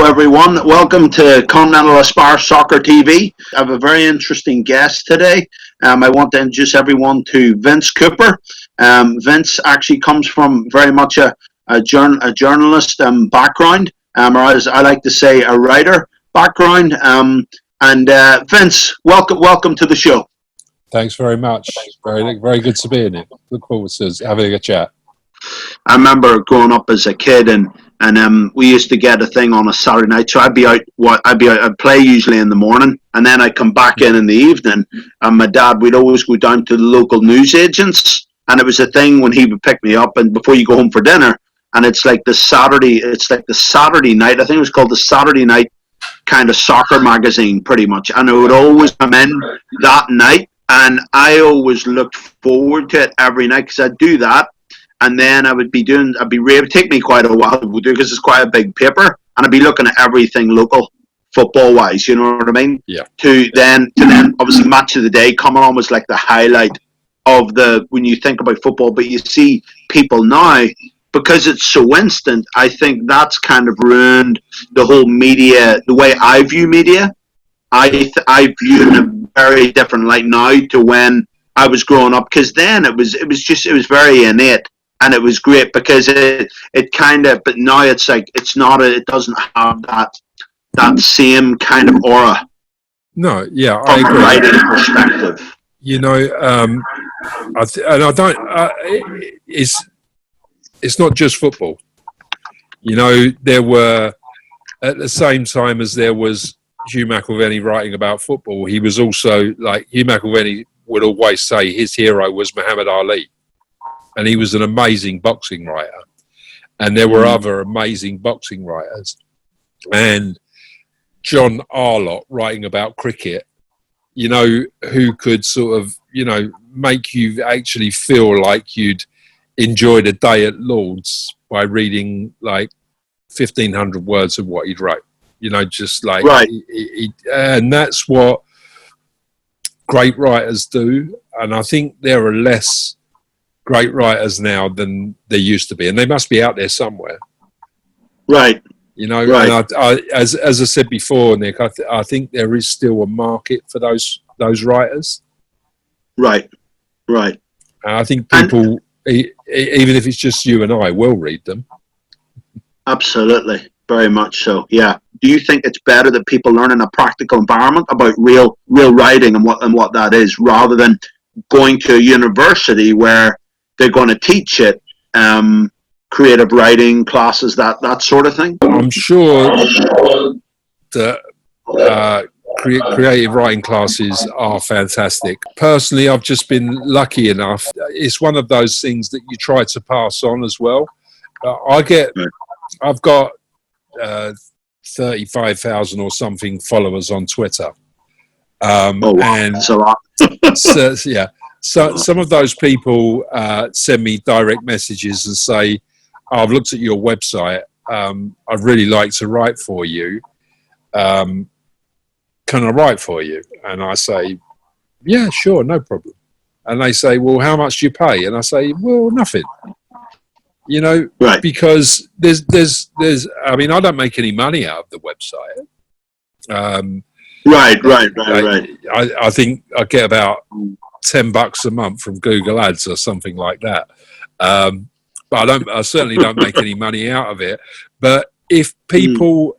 Hello everyone, welcome to Continental Aspire Soccer TV. I have a very interesting guest today. I want to introduce everyone to Vince Cooper. Vince actually comes from very much a journalist background, or as I like to say, a writer background. Vince, welcome to the show. Thanks very much. Very good to be in it. Look forward to having a chat. I remember growing up as a kid, and we used to get a thing on a Saturday night. So I'd play usually in the morning, and then I'd come back in the evening. And my dad, we'd always go down to the local newsagents, and it was a thing when he would pick me up, and before you go home for dinner, and it's like the Saturday night. I think it was called the Saturday night kind of soccer magazine, pretty much, and it would always come in that night, and I always looked forward to it every night because I'd do that. And then it would take me quite a while to do because it's quite a big paper, and I'd be looking at everything local, football wise. You know what I mean? Yeah. To then obviously match of the day coming on was like the highlight of when you think about football. But you see people now, because it's so instant. I think that's kind of ruined the whole media, the way I view media. I view it in a very different light now to when I was growing up, because then it was very innate. And it was great because it kind of, but now it's like it doesn't have that same kind of aura. No, yeah, I agree. From a writing perspective, you know, it's not just football. You know, there were at the same time as there was Hugh McIlvanney writing about football. He was also like Hugh McIlvanney would always say his hero was Muhammad Ali. And he was an amazing boxing writer. And there were other amazing boxing writers. And John Arlott writing about cricket, you know, who could sort of, you know, make you actually feel like you'd enjoyed a day at Lord's by reading like 1,500 words of what he'd wrote. You know, just like, right. And that's what great writers do. And I think there are less great writers now than there used to be, and they must be out there somewhere. Right. You know, right. And as I said before, Nick, I think there is still a market for those writers. Right. Right. And I think people, even if it's just you and I, will read them. Absolutely. Very much so. Yeah. Do you think it's better that people learn in a practical environment about real writing and what that is, rather than going to a university where they're going to teach it, creative writing classes, that sort of thing? I'm sure that creative writing classes are fantastic. Personally, I've just been lucky enough. It's one of those things that you try to pass on as well. I've got 35,000 or something followers on Twitter. Wow. And that's a lot. So, yeah. So some of those people send me direct messages and say, I've looked at your website. I'd really like to write for you. Can I write for you? And I say, yeah, sure, no problem. And they say, well, how much do you pay? And I say, well, nothing. You know, right. Because there's I mean, I don't make any money out of the website. Right. I think I get about $10 a month from Google Ads or something like that. But I certainly don't make any money out of it. But if people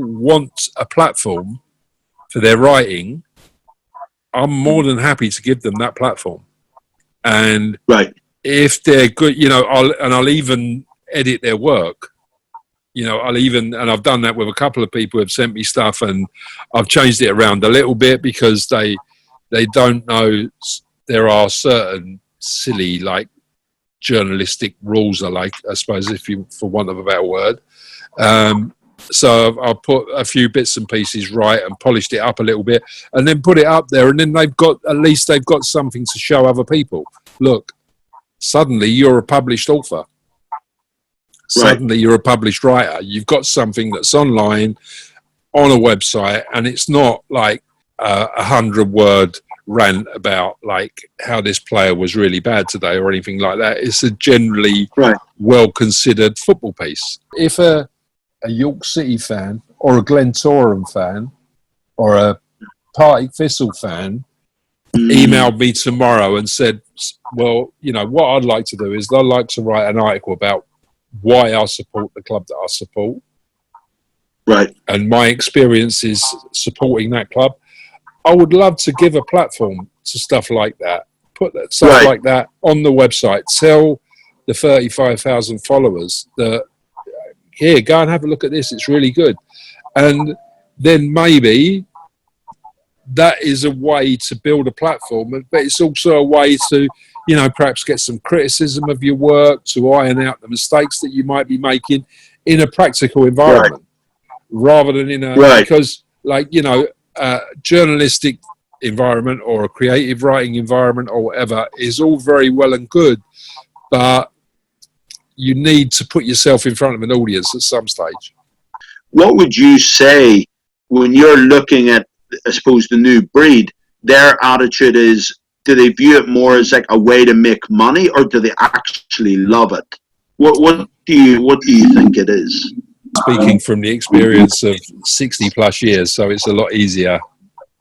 want a platform for their writing, I'm more than happy to give them that platform. And right. If they're good, you know, I'll even edit their work. You know, and I've done that with a couple of people who have sent me stuff, and I've changed it around a little bit because they don't know there are certain silly, like, journalistic rules, I suppose, for want of a better word. So I'll put a few bits and pieces right and polished it up a little bit and then put it up there, and then they've got something to show other people. Look, suddenly you're a published author. Suddenly you're a published writer. You've got something that's online on a website, and it's not like 100-word rant about like how this player was really bad today or anything like that. It's a generally well-considered football piece. If a a York City fan or a Glentoran fan or a Partick Thistle fan emailed me tomorrow and said, well, you know, what I'd like to do is I'd like to write an article about why I support the club that I support. Right. And my experiences supporting that club. I would love to give a platform to stuff like that. Put that stuff like that on the website. Tell the 35,000 followers that, here, go and have a look at this. It's really good. And then maybe that is a way to build a platform, but it's also a way to, you know, perhaps get some criticism of your work, to iron out the mistakes that you might be making in a practical environment, rather than in a, because, like, you know, journalistic environment or a creative writing environment or whatever is all very well and good, but you need to put yourself in front of an audience at some stage. What would you say when you're looking at, I suppose, the new breed? Their attitude is, do they view it more as like a way to make money, or do they actually love it? What do you think it is? Speaking from the experience of 60 plus years, so it's a lot easier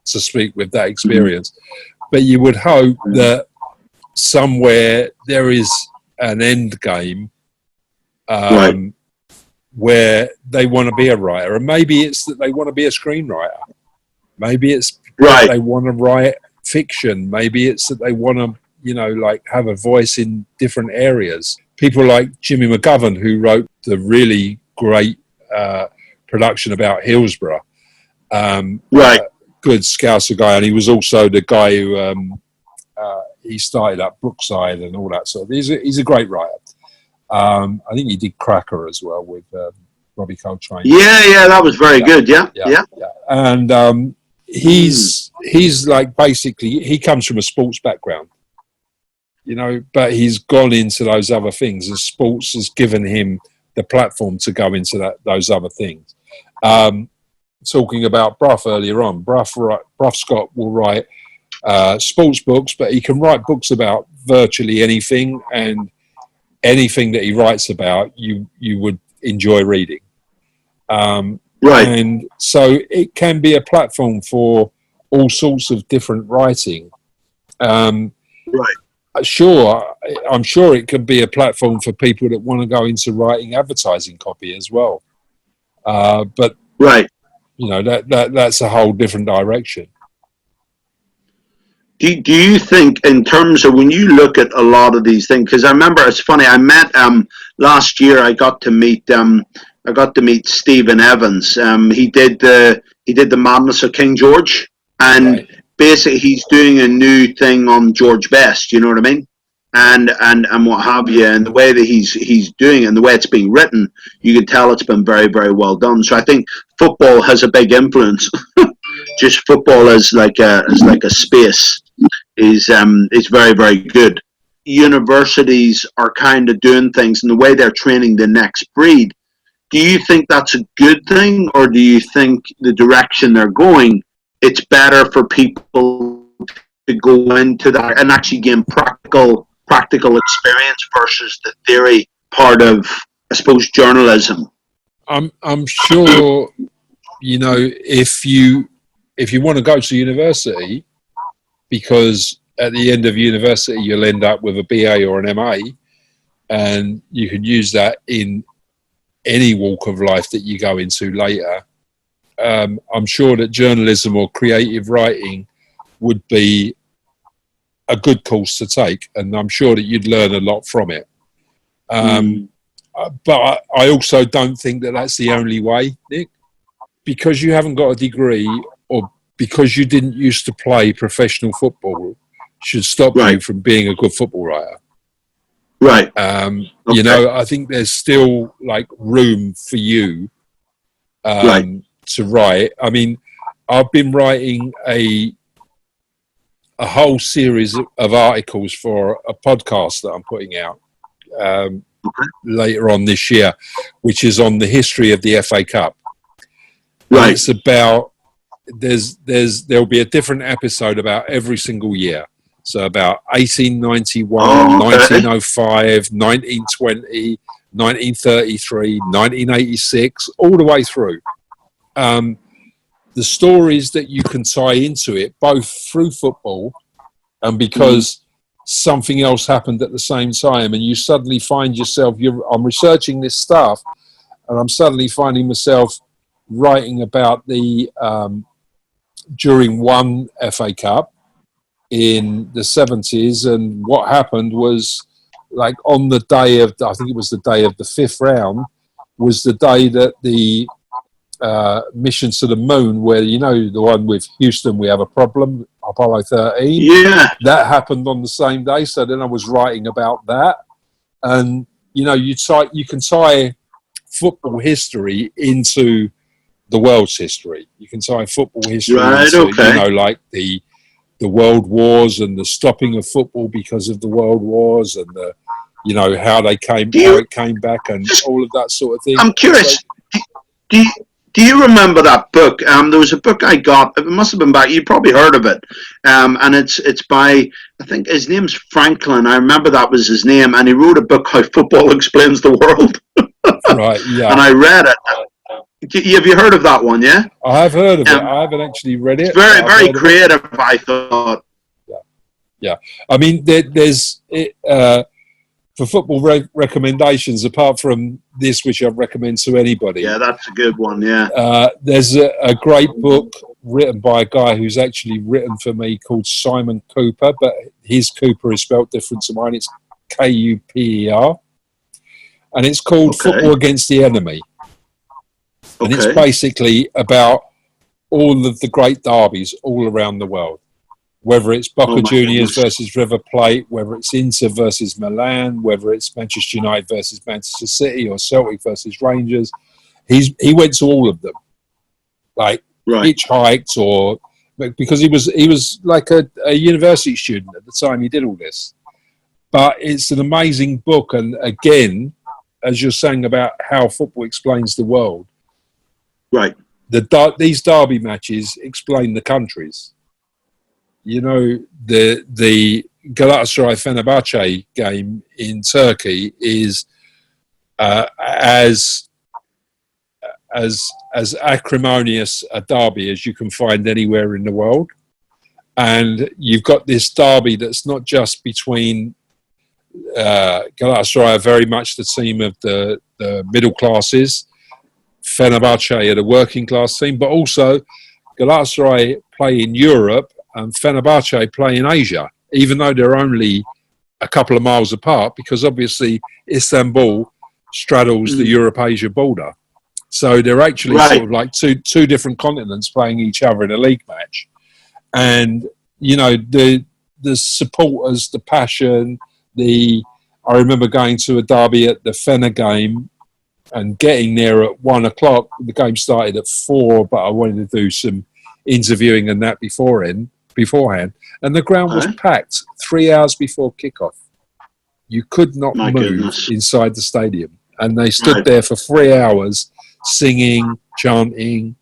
to speak with that experience. But you would hope that somewhere there is an end game where they want to be a writer, and maybe it's that they want to be a screenwriter, maybe it's that they want to write fiction, maybe it's that they want to, you know, like, have a voice in different areas. People like Jimmy McGovern, who wrote the really great production about Hillsborough, good Scouser guy, and he was also the guy who he started up Brookside and all that sort of. He's a great writer. I think he did Cracker as well with Robbie Coltrane. Yeah, that was very good. Yeah. And he's like, basically, he comes from a sports background, you know, but he's gone into those other things, and sports has given him the platform to go into those other things. Talking about Bruff earlier on, Bruff Scott will write sports books, but he can write books about virtually anything, and anything that he writes about, you would enjoy reading. And so it can be a platform for all sorts of different writing. Sure, I'm sure it could be a platform for people that want to go into writing advertising copy as well. But you know, that's a whole different direction. Do you think, in terms of when you look at a lot of these things, because I remember, it's funny, I met last year, I got to meet Stephen Evans. He did the Madness of King George, and basically he's doing a new thing on George Best, you know what I mean? And what have you, and the way that he's doing it and the way it's being written, you can tell it's been very, very well done. So I think football has a big influence. Just football as like a space is very, very good. Universities are kind of doing things in the way they're training the next breed. Do you think that's a good thing, or do you think the direction they're going, it's better for people to go into that and actually gain practical experience versus the theory part of, I suppose, journalism? I'm sure, you know, if you want to go to university, because at the end of university you'll end up with a BA or an MA, and you can use that in any walk of life that you go into later. I'm sure that journalism or creative writing would be a good course to take, and I'm sure that you'd learn a lot from it. But I also don't think that that's the only way, Nick, because you haven't got a degree, or because you didn't used to play professional football, should stop you from being a good football writer. You know, I think there's still like room for you to write. I mean, I've been writing a whole series of articles for a podcast that I'm putting out later on this year, which is on the history of the FA Cup. And it's about, there'll be a different episode about every single year. So about 1891, 1905, 1920, 1933, 1986, all the way through. The stories that you can tie into it, both through football and because something else happened at the same time, and you suddenly find yourself, I'm researching this stuff, and I'm suddenly finding myself writing about the during one FA Cup in the 70s, and what happened was, like, on the day of, I think it was the day of the 5th round, was the day that the mission to the moon, where, you know, the one with Houston, we have a problem, Apollo 13. Yeah. That happened on the same day. So then I was writing about that. And, you know, you can tie football history into the world's history. You can tie football history into, you know, like the world wars and the stopping of football because of the world wars, and the, you know, how it came back and all of that sort of thing. I'm curious. So, do you remember that book? There was a book I got. It must have been back. You probably heard of it. And it's by, I think his name's Franklin. I remember that was his name. And he wrote a book, How Football Explains the World. Right. Yeah. And I read it. Have you heard of that one? Yeah. I have heard of it. I haven't actually read it. It's very creative, I thought. Yeah. I mean, there's for football recommendations, apart from this, which I'd recommend to anybody. Yeah, that's a good one, yeah. There's a great book written by a guy who's actually written for me called Simon Cooper, but his Cooper is spelled different to mine. It's Kuper. And it's called Football Against the Enemy. And it's basically about all of the great derbies all around the world. Whether it's Boca Juniors versus River Plate, whether it's Inter versus Milan, whether it's Manchester United versus Manchester City, or Celtic versus Rangers, he went to all of them, like hitchhiked, or because he was like a university student at the time he did all this. But it's an amazing book, and again, as you're saying about how football explains the world, right? These derby matches explain the countries. You know, the Galatasaray-Fenerbahce game in Turkey is as acrimonious a derby as you can find anywhere in the world. And you've got this derby that's not just between Galatasaray, very much the team of the middle classes, Fenerbahce are the working class team, but also Galatasaray play in Europe and Fenerbahce play in Asia, even though they're only a couple of miles apart, because obviously Istanbul straddles the Europe-Asia border. So they're actually sort of like two different continents playing each other in a league match. And, you know, the supporters, the passion, I remember going to a derby at the Fener game and getting there at 1 o'clock. The game started at 4, but I wanted to do some interviewing and that beforehand, and the ground was packed 3 hours before kickoff. You could not move inside the stadium, and they stood there for 3 hours singing, chanting,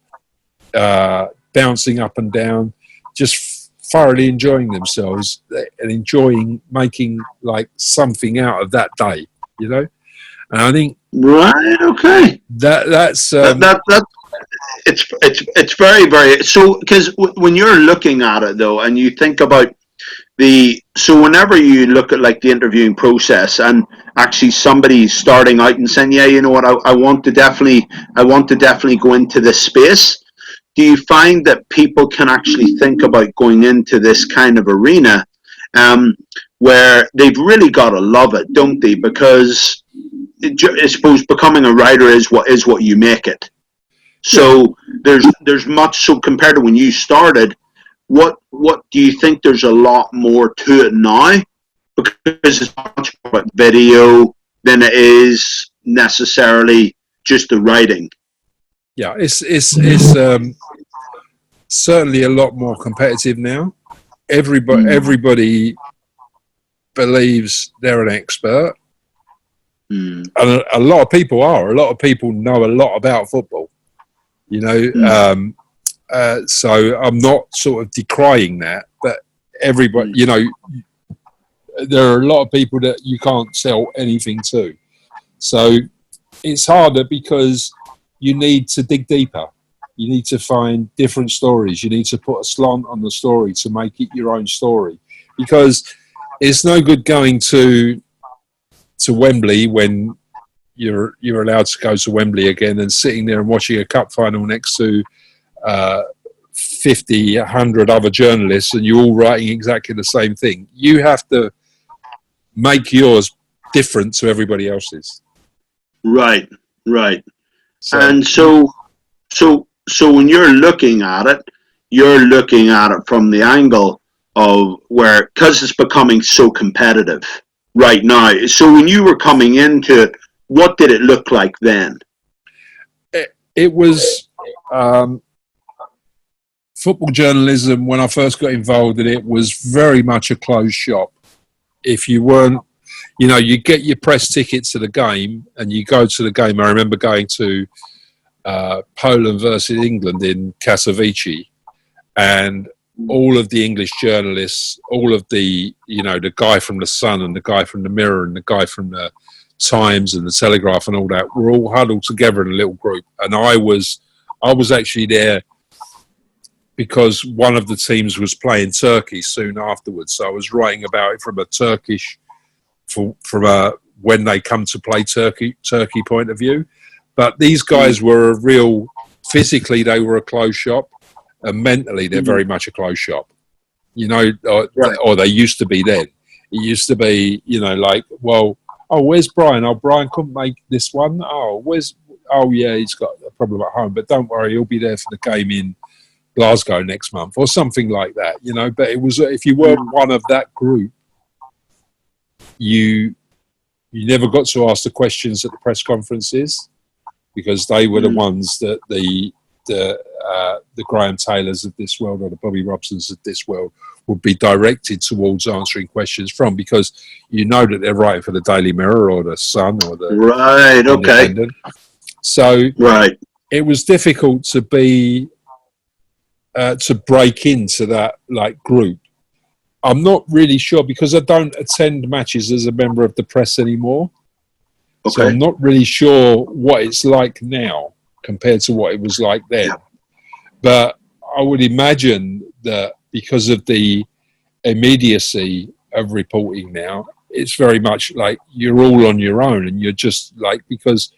bouncing up and down, just thoroughly enjoying themselves and enjoying making like something out of that day, you know. And I think that's it's very, very, so, because when you're looking at it though, and you think about so whenever you look at like the interviewing process, and actually somebody starting out and saying, yeah, you know what, I want to definitely go into this space, do you find that people can actually think about going into this kind of arena where they've really got to love it, don't they? Because I suppose becoming a writer is what you make it. So there's much, so compared to when you started, what do you think there's a lot more to it now? Because it's much more about video than it is necessarily just the writing. Yeah, it's certainly a lot more competitive now. Everybody believes they're an expert. And a lot of people are. A lot of people know a lot about football. You know, so I'm not sort of decrying that, but everybody, you know, there are a lot of people that you can't sell anything to. So it's harder because you need to dig deeper. You need to find different stories. You need to put a slant on the story to make it your own story, because it's no good going to Wembley when you're allowed to go to Wembley again and sitting there and watching a cup final next to 50, 100 other journalists and you're all writing exactly the same thing. You have to make yours different to everybody else's. Right. And so when you're looking at it from the angle of where, because it's becoming so competitive right now. So when you were coming into it, what did it look like then? It was football journalism. When I first got involved in it, was very much a closed shop. If you weren't, you get your press ticket to the game and you go to the game. I remember going to Poland versus England in Katowice, and all of the English journalists, all of the guy from the Sun and the guy from the Mirror and the guy from the Times and the Telegraph and all that, were all huddled together in a little group. And I was actually there because one of the teams was playing Turkey soon afterwards. So I was writing about it from a Turkish, from a when they come to play Turkey point of view. But these guys were a real, physically they were a closed shop, and mentally they're very much a closed shop. Or they used to be then. It used to be, where's Brian? Oh, Brian couldn't make this one. He's got a problem at home, but don't worry, he'll be there for the game in Glasgow next month or something like that, But it was, if you weren't one of that group, you never got to ask the questions at the press conferences, because they were the ones that the Graham Taylors of this world or the Bobby Robsons of this world would be directed towards answering questions from, because that they're writing for the Daily Mirror or the Sun or the Independent. So it was difficult to be to break into that group. I'm not really sure, because I don't attend matches as a member of the press anymore. Okay. So I'm not really sure what it's like now compared to what it was like then. Yeah. But I would imagine that because of the immediacy of reporting now, it's very much like you're all on your own, and you're just because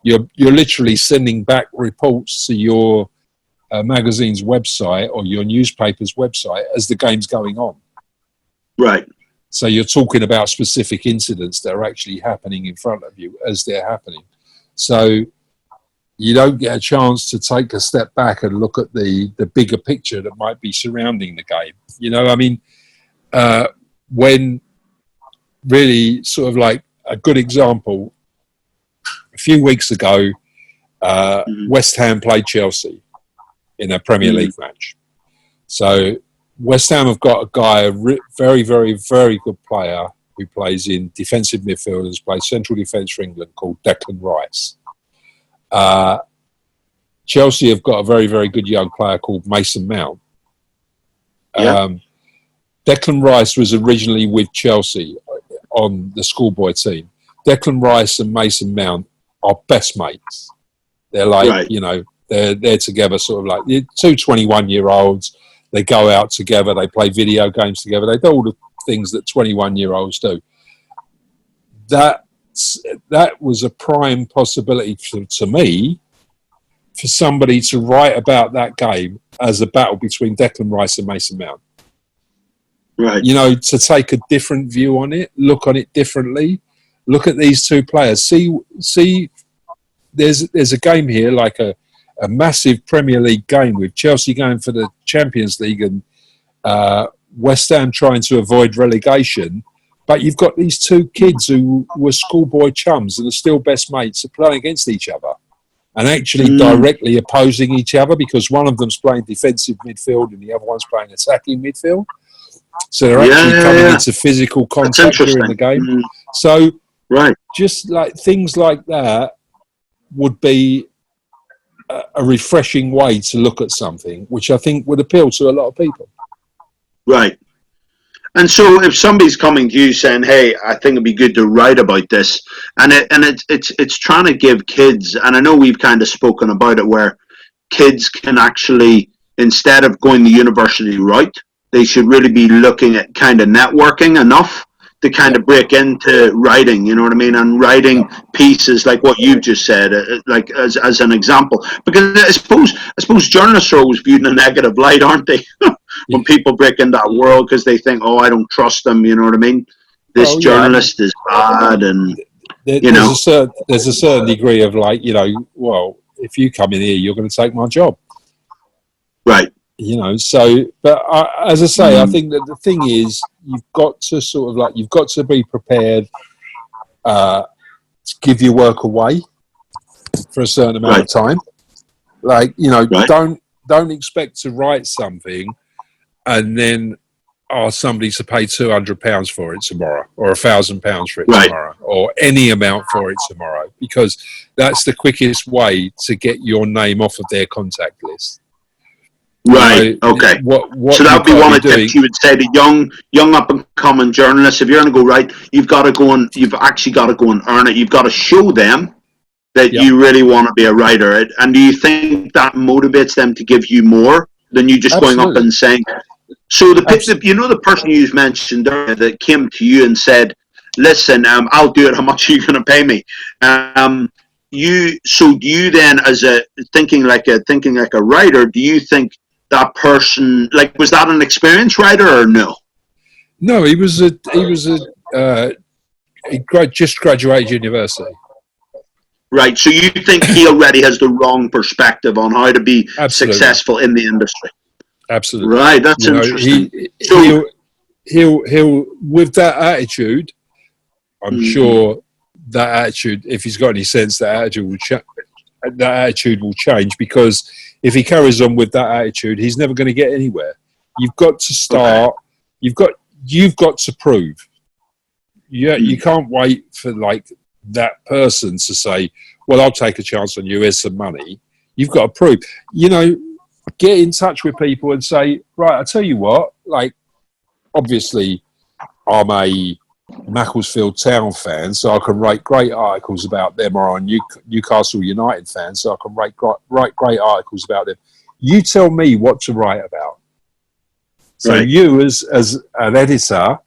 you're literally sending back reports to your magazine's website or your newspaper's website as the game's going on. Right. So you're talking about specific incidents that are actually happening in front of you as they're happening. So you don't get a chance to take a step back and look at the bigger picture that might be surrounding the game. When really sort of a good example, a few weeks ago, West Ham played Chelsea in a Premier League match. So West Ham have got a guy, a very, very, very good player who plays in defensive midfield, has played central defence for England, called Declan Rice. Chelsea have got a very, very good young player called Mason Mount. Declan Rice was originally with Chelsea on the schoolboy team. Declan Rice and Mason Mount are best mates. They're they're together, sort of two 21-year-olds. They go out together, they play video games together, they do all the things that 21-year-olds do. That was a prime possibility to me, for somebody to write about that game as a battle between Declan Rice and Mason Mount. Right. To take a different view on it, look on it differently, look at these two players, see there's a game here, a massive Premier League game with Chelsea going for the Champions League and West Ham trying to avoid relegation. But you've got these two kids who were schoolboy chums and are still best mates, are playing against each other and actually directly opposing each other, because one of them's playing defensive midfield and the other one's playing attacking midfield. So they're actually coming into physical contact during the game. So just things like that would be a refreshing way to look at something, which I think would appeal to a lot of people. Right. And so, if somebody's coming to you saying, "Hey, I think it'd be good to write about this," it's trying to give kids, and I know we've kind of spoken about it, where kids can actually, instead of going the university route, they should really be looking at kind of networking enough to kind Yeah, of break into writing, you know what I mean? And yeah. writing pieces like what you've just said, like as an example. Because I suppose journalists are always viewed in a negative light, aren't they? When people break into that world because they think, oh, I don't trust them, you know what I mean? This Well, yeah. I mean, journalist is bad, and, you there's know, a certain degree of like, well, if you come in here, you're going to take my job. right. So, but as I say, I think that the thing is, you've got to sort of like, you've got to be prepared to give your work away for a certain amount Right, of time. Like, right, don't expect to write something and then ask somebody to pay £200 for it tomorrow, or £1,000 for it right, tomorrow, or any amount for it tomorrow, because that's the quickest way to get your name off of their contact list. right. Okay. So What that you've would be got to one be of the tips doing. you would say to young up and coming journalists. If you're going to go right, you've got to go and you've actually got to go and earn it. You've got to show them that Yep, you really want to be a writer. And do you think that motivates them to give you more than you just going up absolutely. and saying? So Abs- the person you mentioned there that came to you and said, "Listen, I'll do it. How much are you going to pay me?" Do you then, as a thinking like a writer, do you think that person, like, was that an experienced writer or no? no, he just graduated university. Right. So you think he already has the wrong perspective on how to be Absolutely, successful in the industry? absolutely. Right. That's interesting. He So, he'll with that attitude. I'm mm, sure that attitude, if he's got any sense, that attitude will change, because if he carries on with that attitude, he's never going to get anywhere. You've got to okay. start. You've got you've got to prove. Yeah, you Mm, can't wait for like that person to say, "Well, I'll take a chance on you. Here's some money." You've got to prove. You know, get in touch with people and say, "Right, I tell you what. Like, obviously, I'm a Macclesfield Town fan, so I can write great articles about them, or I'm Newcastle United fan, so I can write great articles about them. You tell me what to write about." So right. you, as an editor,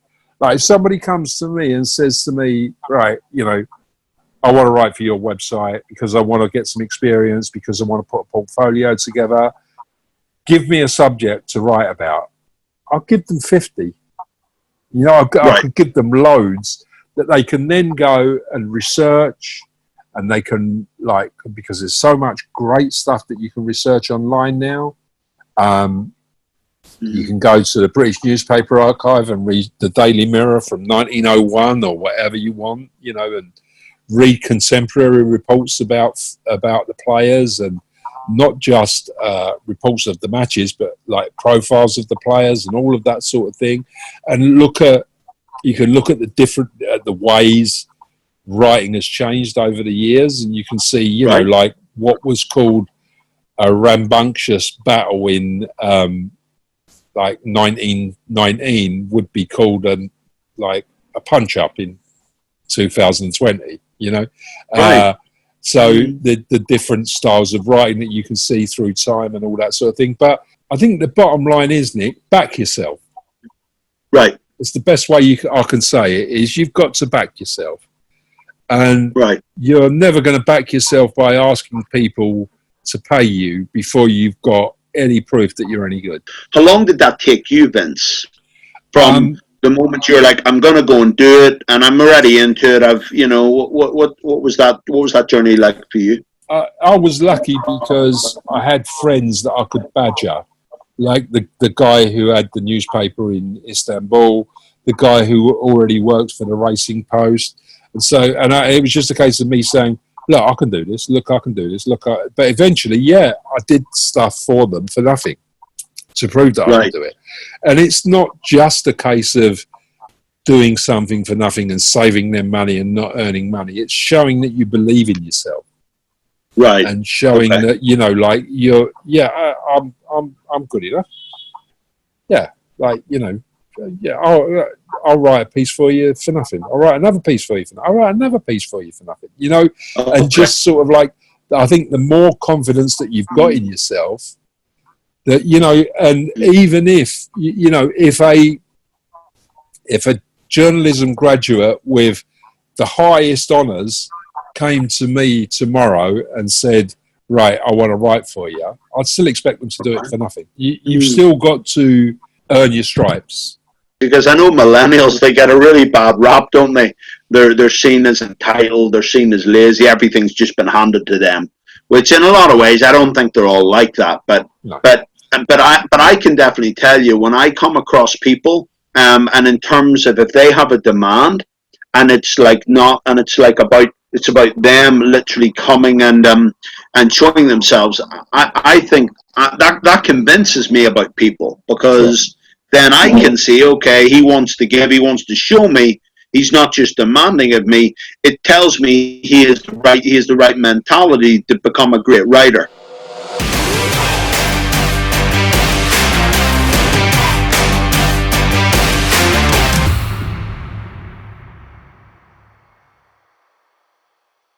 like if somebody comes to me and says to me, "Right, I want to write for your website because I want to get some experience, because I want to put a portfolio together. Give me a subject to write about." I'll give them 50. I Right. could give them loads that they can then go and research, and they can, like, because there's so much great stuff that you can research online now. Um, you Mm, can go to the British Newspaper Archive and read the Daily Mirror from 1901 or whatever you want, and read contemporary reports about the players, and not just reports of the matches, but like profiles of the players and all of that sort of thing. And you can look at the ways writing has changed over the years, and you can see, right. like what was called a rambunctious battle in like 1919 would be called like a punch up in 2020. Right. Uh, so Mm, the different styles of writing that you can see through time and all that sort of thing. But I think the bottom line is, Nick, back yourself. right. It's the best way I can say it, is you've got to back yourself. And Right. you're never going to back yourself by asking people to pay you before you've got any proof that you're any good. How long did that take you, Vince? From Um, the moment you're like, I'm gonna go and do it, and I'm already into it. What was that? What was that journey like for you? I was lucky because I had friends that I could badger, like the guy who had the newspaper in Istanbul, the guy who already worked for the Racing Post, it was just a case of me saying, "Look, I can do this. Look, I can do this. Look," but eventually, yeah, I did stuff for them for nothing to prove that I could Right. do it. And it's not just a case of doing something for nothing and saving them money and not earning money. It's showing that you believe in yourself, Right. and showing Okay. that like I'm good enough. Yeah, like yeah, I'll write a piece for you for nothing. I'll write another piece for you for nothing. I'll write another piece for you for nothing. You know, and Okay. just sort of like, I think the more confidence that you've got in yourself, that, you know, and even if, you know, if a journalism graduate with the highest honours came to me tomorrow and said, right, I want to write for you, I'd still expect them to do it for nothing. You've still got to earn your stripes. Because I know millennials, they get a really bad rap, don't they? They're seen as entitled, they're seen as lazy, everything's just been handed to them. Which in a lot of ways I don't think they're all like that. No. But I can definitely tell you, when I come across people, and in terms of if they have a demand, and it's like not, and it's like it's about them literally coming and showing themselves. I think that convinces me about people, because then I can see, okay, he wants to give, he wants to show me, he's not just demanding of me. It tells me he has the right mentality to become a great writer.